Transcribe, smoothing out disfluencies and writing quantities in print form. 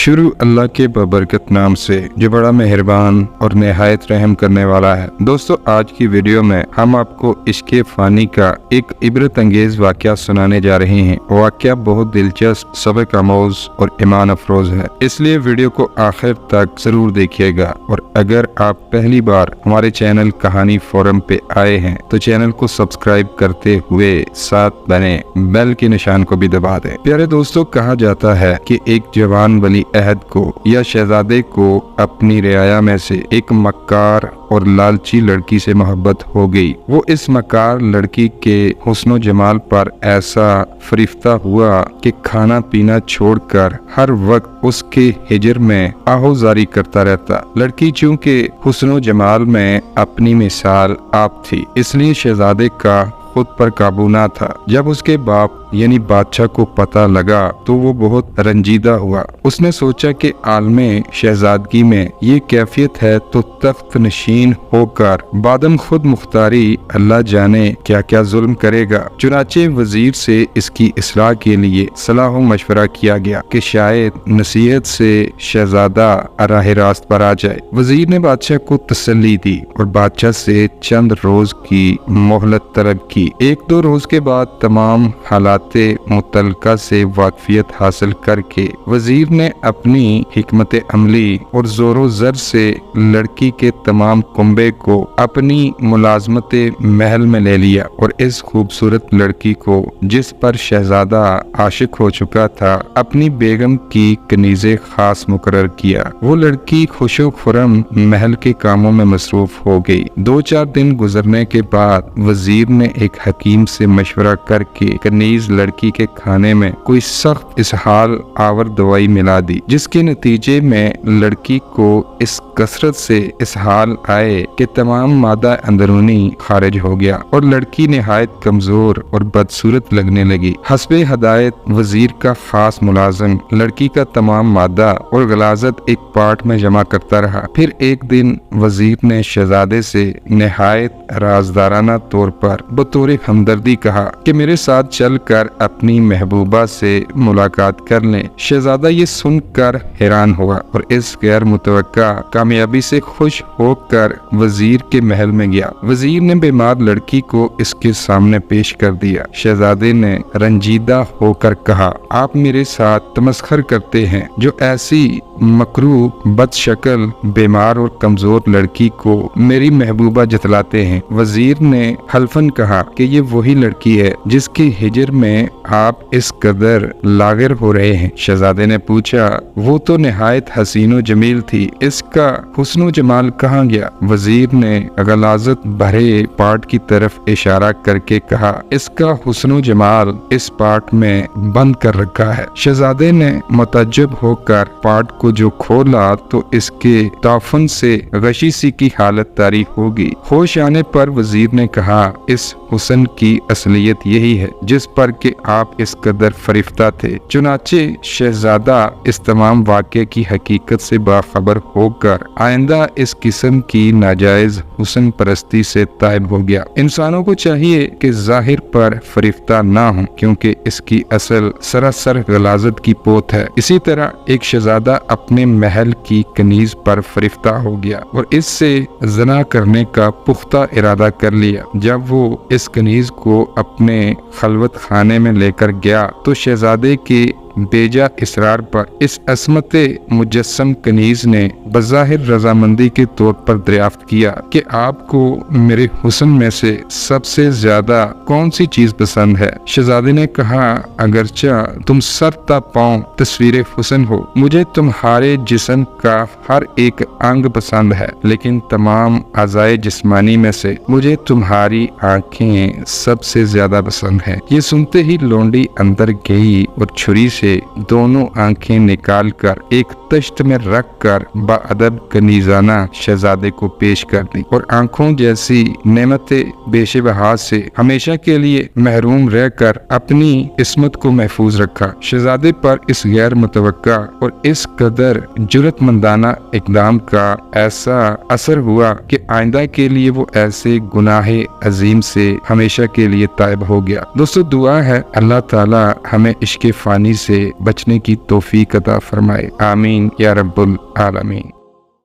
शुरू अल्लाह के बबरकत नाम से जो बड़ा मेहरबान और नहायत रहम करने वाला है। दोस्तों, आज की वीडियो में हम आपको इश्क़ फ़ानी का एक इबरत अंगेज वाक़या सुनाने जा रहे हैं। वाक़या बहुत दिलचस्प, सबक आमोज़ और ईमान अफरोज है, इसलिए वीडियो को आखिर तक जरूर देखिएगा। और अगर आप पहली बार हमारे चैनल कहानी फोरम पे आए हैं तो चैनल को सब्सक्राइब करते हुए साथ बने बेल के निशान को भी दबा दें। प्यारे दोस्तों, कहा जाता है कि एक जवान वली अहद को या शहजादे को अपनी रियाया में से एक मक्कार और लालची लड़की से मोहब्बत हो गई। वो इस मक्कार लड़की के हुस्न जमाल पर ऐसा फरिफ्ता हुआ कि खाना पीना छोड़कर हर वक्त उसके हिजर में आहोजारी करता रहता। लड़की चूंकि हुस्न जमाल में अपनी मिसाल आप थी, इसलिए शहजादे का खुद पर काबू ना था। जब उसके बाप यानी बादशाह को पता लगा तो वो बहुत रंजीदा हुआ। उसने सोचा कि आलमे शहजादगी में ये कैफियत है तो तख्त नशीन होकर बादम खुद मुख्तारी अल्लाह जाने क्या क्या जुल्म करेगा। चुनाचे वजीर से इसकी इस्लाह के लिए सलाह मशवरा किया गया कि शायद नसीहत से शहजादा राह रास्त पर आ जाए। वजीर ने बादशाह को तसल्ली दी और बादशाह से चंद रोज की मोहलत तलब की। एक दो रोज के बाद तमाम हालात मुतलका से वाकफियत हासिल करके वजीर ने अपनी हिकमत अमली और जोरो जर से लड़की के तमाम कुंबे को अपनी मुलाजमत महल में ले लिया और इस खूबसूरत लड़की को, जिस पर शहजादा आशिक हो चुका था, अपनी बेगम की कनीज़े खास मुकर्रर किया। वो लड़की खुशो खुरम महल के कामों में मसरूफ हो गई। 2-4 दिन गुजरने के बाद वजीर ने एक हकीम से मशवरा करके कनीज लड़की के खाने में कोई सख्त इसहाल आवर दवाई मिला दी, जिसके नतीजे में लड़की को इस कसरत से इसहाल आए कि तमाम मादा अंदरूनी खारिज हो गया और लड़की निहायत कमजोर और बदसूरत लगने लगी। हस्बे हदायत वजीर का खास मुलाजिम लड़की का तमाम मादा और गलाजत एक पार्ट में जमा करता रहा। फिर एक दिन वजीर ने शहजादे से निहायत राजदाराना तौर पर बतौर हमदर्दी कहा कि मेरे साथ चल कर अपनी महबूबा से मुलाकात कर लें। शहजादा ये सुनकर हैरान हुआ और इस गैर मुतवक्का कामयाबी से खुश होकर वजीर के महल में गया। वजीर ने बीमार लड़की को इसके सामने पेश कर दिया। शहजादे ने रंजीदा होकर कहा, आप मेरे साथ तमस्खर करते हैं जो ऐसी मकरूह बदशक्ल बीमार और कमजोर लड़की को मेरी महबूबा जतलाते हैं। वजीर ने हल्फन कहा कि ये वही लड़की है जिसके हिजर में आप इस कदर लागिर हो रहे हैं। शहजादे ने पूछा, वो तो निहायत हसीनो जमील थी, इसका हुस्नो जमाल कहाँ गया? वजीर ने गलाजत भरे पार्ट की तरफ इशारा करके कहा, इसका हुस्नो जमाल इस पार्ट में बंद कर रखा है। शहजादे ने मुतज्जब होकर पार्ट को जो खोला तो इसके ताफन से गशी सी की हालत तारी होगी। होश आने पर वजीर ने कहा, इस हुस्न की असलियत यही है जिस पर कि आप इस कदर फरिफ्ता थे। चुनाचे शहजादा इस तमाम वाक़े की हकीकत से बाखबर होकर आइंदा इस किस्म की नाजायज हुस्न परस्ती से ताइब हो गया। इंसानों को चाहिए कि जाहिर पर फरिफ्ता ना हो, क्योंकि इसकी असल सरासर गलाजत की पोत है। इसी तरह एक शहजादा अपने महल की कनीज पर फरिफ्ता हो गया और इससे जना करने का पुख्ता इरादा कर लिया। जब वो इस कनीज को अपने खलवत खाने में लेकर गया तो शहजादे के बेजा इसरार पर इस असमत मुजस्सम कनीज ने बज़ाहिर रजामंदी के तौर पर दरियाफ्त किया कि आपको मेरे हुस्न में से सबसे ज्यादा कौन सी चीज पसंद है। शहजादे ने कहा, अगरचा तुम सर ता पांव तस्वीर हुस्न हो, मुझे तुम्हारे जिस्म का हर एक अंग पसंद है, लेकिन तमाम अज़ाए जिस्मानी में से मुझे तुम्हारी आंखें सबसे ज्यादा पसंद है। ये सुनते ही लोंडी अंदर गई और छुरी से दोनों आंखें निकालकर एक तश्त में रखकर बाअदब कनीजाना शहजादे को पेश कर दी और आंखों जैसी नेमते बेशबहा से हमेशा के लिए महरूम रहकर अपनी इस्मत को महफूज रखा। शहजादे पर इस गैर मुतवक्का और इस कदर जुर्रतमंदाना इकदाम का ऐसा असर हुआ कि आइंदा के लिए वो ऐसे गुनाह अजीम से हमेशा के लिए ताइब हो गया। दोस्तों, दुआ है अल्लाह ताला हमें इश्क़ फ़ानी से से बचने की तौफीक अता फरमाए। आमीन या रब्बुल आलमीन।